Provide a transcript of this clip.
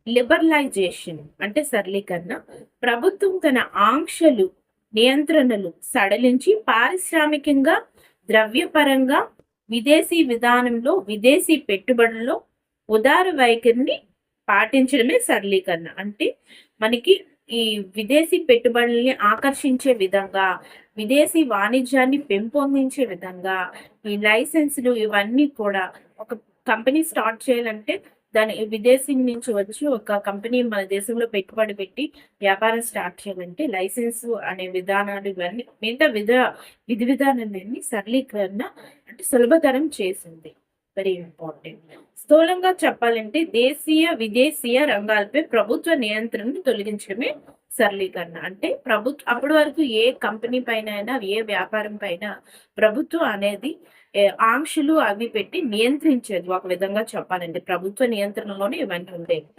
Liberalisation అంటే సరళీకరణ. ప్రభుత్వం తన ఆంక్షలు, నియంత్రణలు సడలించి పారిశ్రామికంగా, ద్రవ్యపరంగా, విదేశీ విధానంలో, విదేశీ పెట్టుబడుల్లో ఉదార వైఖరిని పాటించడమే సరళీకరణ. అంటే మనకి ఈ విదేశీ పెట్టుబడుల్ని ఆకర్షించే విధంగా, విదేశీ వాణిజ్యాన్ని పెంపొందించే విధంగా, ఈ లైసెన్సులు ఇవన్నీ కూడా ఒక కంపెనీ స్టార్ట్ చేయాలంటే దాని విదేశీ నుంచి వచ్చి ఒక కంపెనీ మన దేశంలో పెట్టుబడి పెట్టి వ్యాపారం స్టార్ట్ చేయాలంటే లైసెన్స్ అనే విధానాలు ఇవన్నీ మిగతా విధి విధానాలన్నీ సరళీకరణ అంటే సులభతరం చేసింది. Very important. స్థూలంగా చెప్పాలంటే దేశీయ విదేశీయ రంగాలపై ప్రభుత్వ నియంత్రణను తొలగించడమే సరళీకరణ. అంటే అప్పటి వరకు ఏ కంపెనీ పైన అయినా ఏ వ్యాపారం పైన ప్రభుత్వం అనేది ఆంక్షలు అవి పెట్టి నియంత్రించేది. ఒక విధంగా చెప్పాలంటే ప్రభుత్వ నియంత్రణలోనే ఇవన్నీ ఉండేవి.